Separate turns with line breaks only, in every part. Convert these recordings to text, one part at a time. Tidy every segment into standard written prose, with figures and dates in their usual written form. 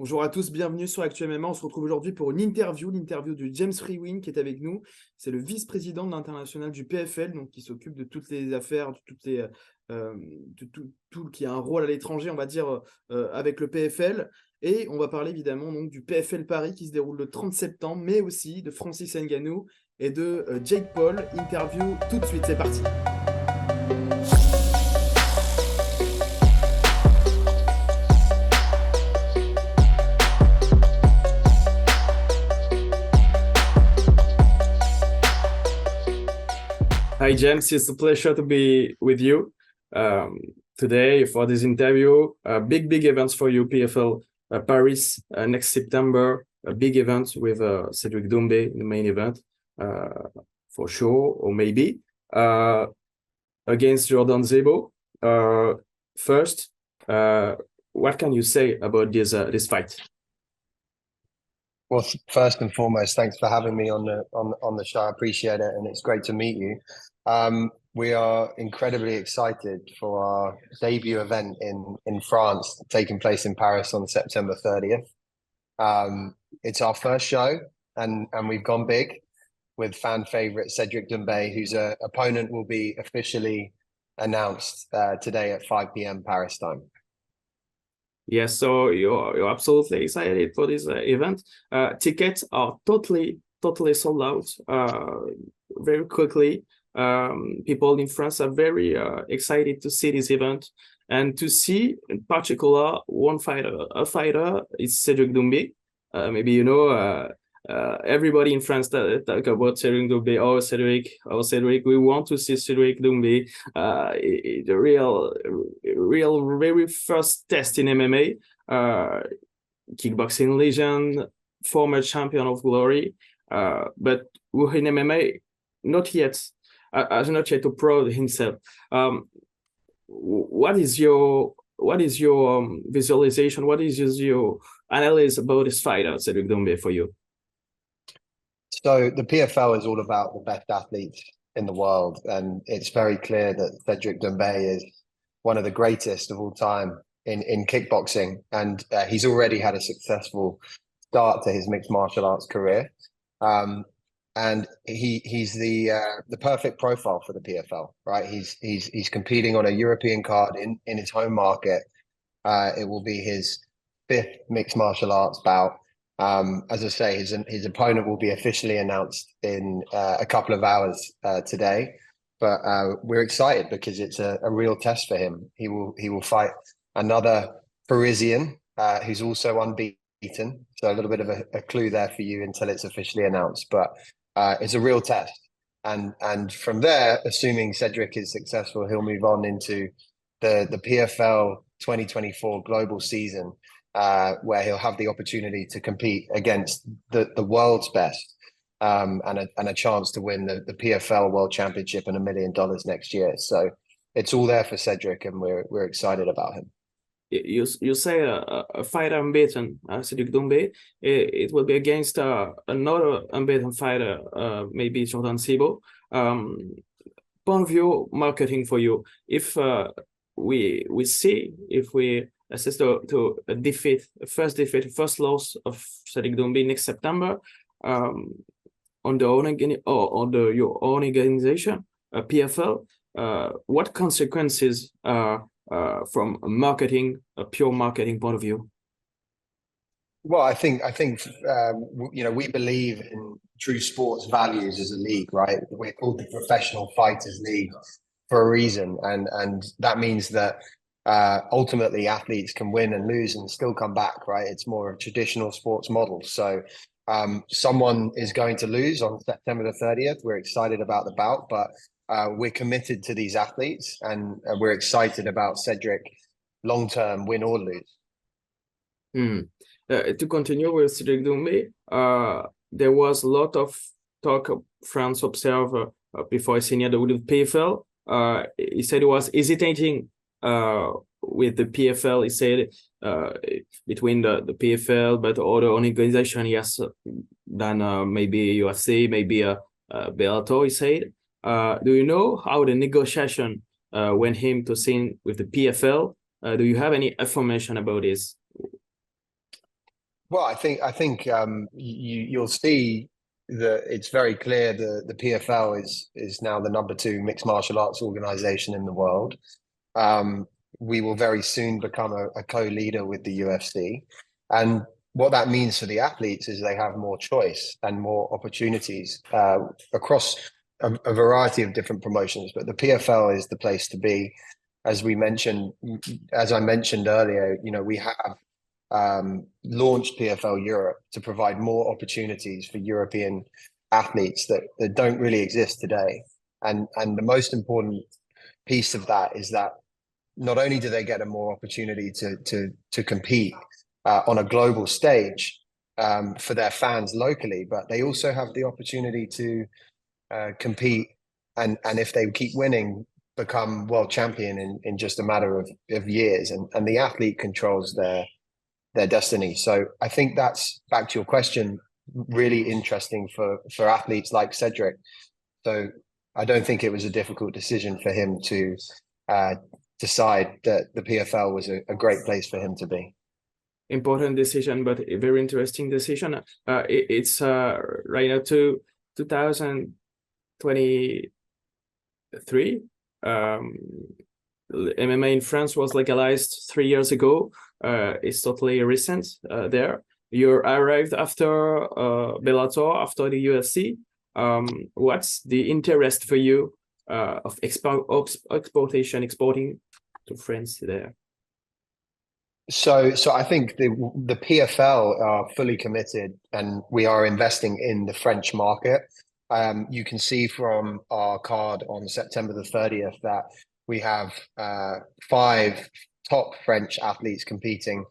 Bonjour à tous, bienvenue sur Actu MMA. On se retrouve aujourd'hui pour l'interview de James Frewin qui est avec nous. C'est le vice-président de l'international du PFL, donc qui s'occupe de toutes les affaires, de toutes les, de tout qui a un rôle à l'étranger, on va dire, avec le PFL. Et on va parler évidemment donc, du PFL Paris qui se déroule le 30 septembre, mais aussi de Francis Ngannou et de Jake Paul. Interview tout de suite, c'est parti. Hi, James. It's a pleasure to be with you today for this interview. Big events for you, PFL Paris next September. A big event with Cédric Doumbé in the main event, for sure, or maybe against Jordan Zebo. First, what can you say about this fight?
Well, first and foremost, thanks for having me on the show. I appreciate it, and it's great to meet you. We are incredibly excited for our debut event in France, taking place in Paris on September 30th. It's our first show, and we've gone big with fan favorite Cédric Doumbé, whose opponent will be officially announced today at 5 p.m. Paris time.
Yes, so you're absolutely excited for this event. Tickets are totally sold out very quickly. People in France are very excited to see this event and to see in particular a fighter is Cédric Doumbé. Maybe you know everybody in France talk about Cédric Doumbé. Oh Cédric, we want to see Cédric Doumbé. The real very first test in MMA, kickboxing legend, former champion of glory, but in MMA not yet a pro himself. What is your visualization? What is your analysis about this fighter, Cédric Doumbé, for you?
So the PFL is all about the best athletes in the world, and it's very clear that Cédric Doumbé is one of the greatest of all time in kickboxing, and he's already had a successful start to his mixed martial arts career. And he's the perfect profile for the PFL, right? He's competing on a European card in his home market. It will be his 5th mixed martial arts bout. As I say, his opponent will be officially announced in a couple of hours today. But we're excited because it's a real test for him. He will fight another Parisian who's also unbeaten. So a little bit of a clue there for you until it's officially announced. But it's a real test. And from there, assuming Cédric is successful, he'll move on into the PFL 2024 global season, where he'll have the opportunity to compete against the world's best, and a chance to win the PFL World Championship and $1 million next year. So it's all there for Cédric, and we're excited about him.
You say a fighter unbeaten, Cédric Doumbé. It will be against another unbeaten fighter, maybe Jordan Zebo. Point of view marketing for you. If we assist to a first loss of Cédric Doumbé next September, on your own organization, PFL, what consequences from a pure marketing point of view?
Well, I think we believe in true sports values as a league, right? We're called the Professional Fighters League for a reason, and that means that ultimately athletes can win and lose and still come back, right? It's more a traditional sports model. So someone is going to lose on September the 30th. We're excited about the bout, but we're committed to these athletes, and we're excited about Cédric long-term, win or lose.
To continue with Cédric Doumbé, there was a lot of talk of France Observer before he signed with the PFL. He said he was hesitating with the PFL. He said between the PFL, but other organization, yes, than maybe UFC, maybe Bellator, he said. Do you know how the negotiation went him to sign with the PFL? Do you have any information about this?
Well, I think you'll see that it's very clear the PFL is now the #2 mixed martial arts organization in the world. Um, we will very soon become a co-leader with the UFC, and what that means for the athletes is they have more choice and more opportunities across a variety of different promotions. But the PFL is the place to be. As we mentioned, as I mentioned earlier, we have launched PFL Europe to provide more opportunities for European athletes that don't really exist today. And the most important piece of that is that not only do they get a more opportunity to compete on a global stage for their fans locally, but they also have the opportunity to compete and if they keep winning, become world champion in just a matter of years. And the athlete controls their destiny. So I think that's, back to your question, really interesting for athletes like Cédric. So I don't think it was a difficult decision for him to decide that the PFL was a great place for him to be.
Important decision, but a very interesting decision. It's right now to 2023. MMA in France was legalized 3 years ago. It's totally recent there. You arrived after Bellator, after the UFC. What's the interest for you of exporting to France there?
So I think the PFL are fully committed, and we are investing in the French market. You can see from our card on September the 30th that we have 5 top French athletes competing,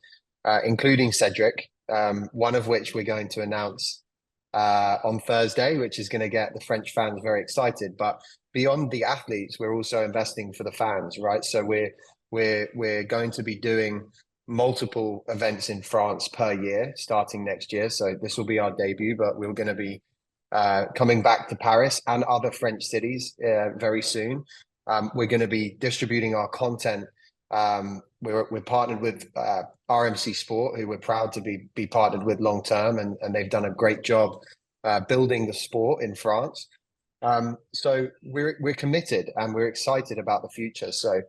including Cédric, one of which we're going to announce on Thursday, which is going to get the French fans very excited. But beyond the athletes, we're also investing for the fans, right? So we're going to be doing multiple events in France per year starting next year. So this will be our debut, but we're going to be coming back to Paris and other French cities very soon. We're going to be distributing our content. We're partnered with RMC Sport, who we're proud to be partnered with long term, and they've done a great job building the sport in France. So we're committed and we're excited about the future. So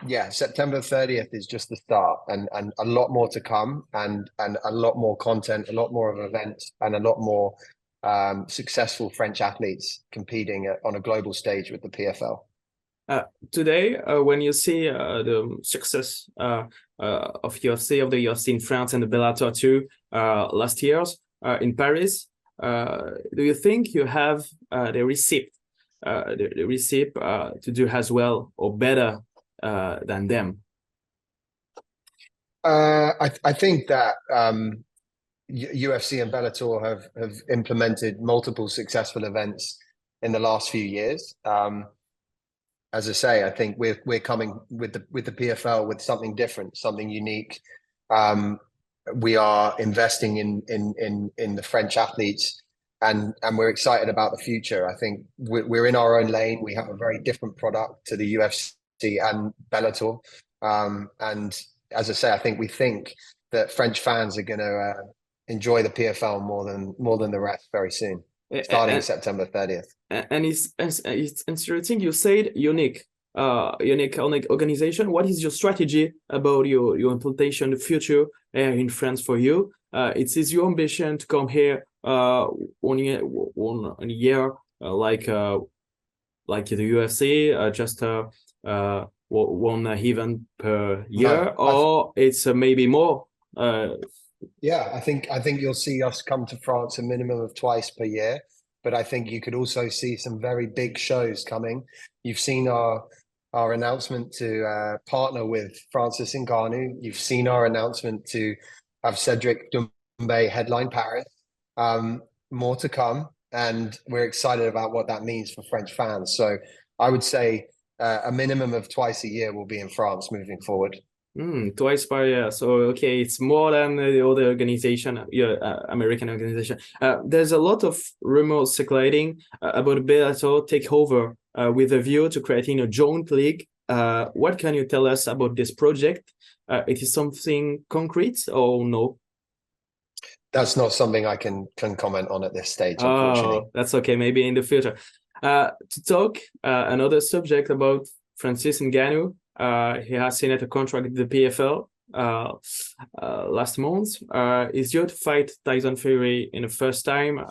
yeah, September 30th is just the start, and a lot more to come, and a lot more content, a lot more of events, and a lot more successful French athletes competing on a global stage with the PFL.
Today, when you see the success of the UFC in France and the Bellator too last years in Paris, do you think you have the recipe to do as well or better than them?
I think that UFC and Bellator have implemented multiple successful events in the last few years. As I say, I think we're coming with the PFL with something different, something unique. We are investing in the French athletes, and we're excited about the future. I think we're in our own lane. We have a very different product to the UFC and Bellator. And as I say, I think we think that French fans are going to enjoy the PFL more than the rest very soon, starting September 30th.
And it's interesting. You said unique organization. What is your strategy about your implementation, the future in France for you? It is your ambition to come here one year like the UFC, just one event per year, or it's maybe more?
Yeah, I think you'll see us come to France a minimum of twice per year, but I think you could also see some very big shows coming. You've seen our announcement to partner with Francis Ngannou. You've seen our announcement to have Cédric Doumbé headline Paris. More to come, and we're excited about what that means for French fans. So I would say a minimum of twice a year will be in France moving forward.
Twice per year. So okay, it's more than the other organization, American organization. There's a lot of rumors circulating about Bellator takeover with a view to creating a joint league. What can you tell us about this project? It is something concrete or no?
That's not something I can comment on at this stage, unfortunately.
Oh, that's okay. Maybe in the future. To talk another subject about Francis Ngannou. He has signed a contract with the PFL last month. He's due to fight Tyson Fury in the first time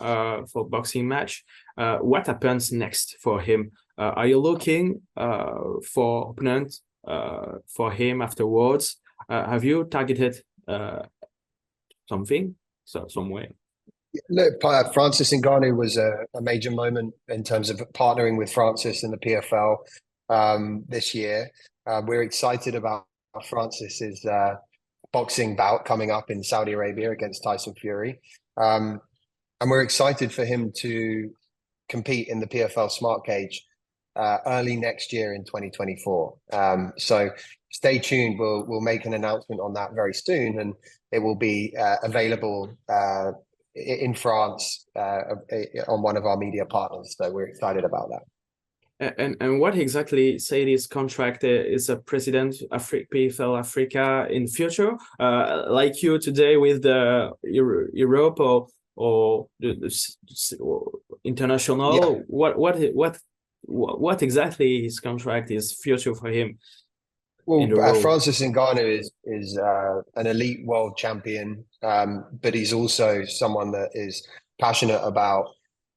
for boxing match. What happens next for him? Are you looking for opponent for him afterwards? Have you targeted something, some way?
Look, Francis Ngannou was a major moment in terms of partnering with Francis in the PFL this year. We're excited about Francis's boxing bout coming up in Saudi Arabia against Tyson Fury. And we're excited for him to compete in the PFL Smart Cage early next year in 2024. So stay tuned. We'll make an announcement on that very soon, and it will be available in France on one of our media partners. So we're excited about that.
And what exactly say this contract is a president PFL Africa in future, like you today with the Europe or international? Yeah. What exactly his contract is future for him?
Well, Francis Ngannou is an elite world champion, but he's also someone that is passionate about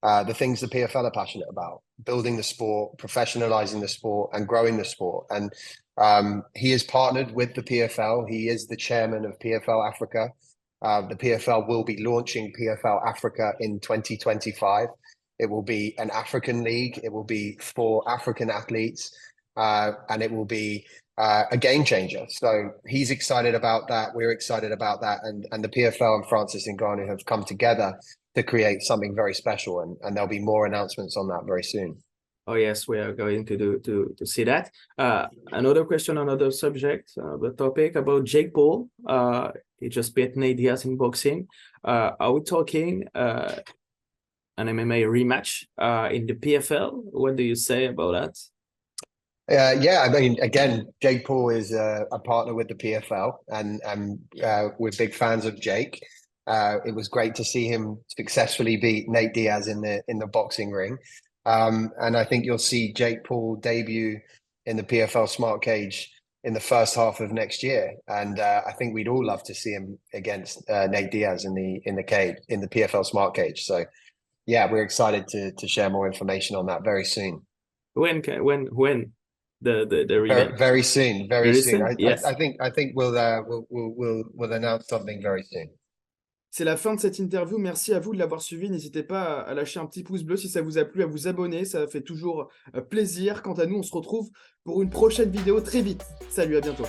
the things the PFL are passionate about: building the sport, professionalizing the sport, and growing the sport. And he is partnered with the PFL. He is the chairman of PFL Africa. The PFL will be launching PFL Africa in 2025. It will be an African league. It will be for African athletes, and it will be a game changer. So he's excited about that. We're excited about that. And the PFL and Francis Ngannou have come together to create something very special. And there'll be more announcements on that very soon.
Oh, yes, we are going to see that. Another question, another subject, the topic about Jake Paul. He just beat Nate Diaz in boxing. Are we talking an MMA rematch in the PFL? What do you say about that?
Yeah, I mean, again, Jake Paul is a partner with the PFL, and we're big fans of Jake. It was great to see him successfully beat Nate Diaz in the boxing ring, and I think you'll see Jake Paul debut in the PFL Smart Cage in the first half of next year, and I think we'd all love to see him against Nate Diaz in the PFL Smart Cage. So, yeah, we're excited to share more information on that very soon.
When? The
very soon, very soon.
Yes.
I think we'll announce something very soon.
C'est la fin de cette interview. Merci à vous de l'avoir suivi. N'hésitez pas à lâcher un petit pouce bleu si ça vous a plu, à vous abonner. Ça fait toujours plaisir. Quant à nous, on se retrouve pour une prochaine vidéo très vite. Salut, à bientôt.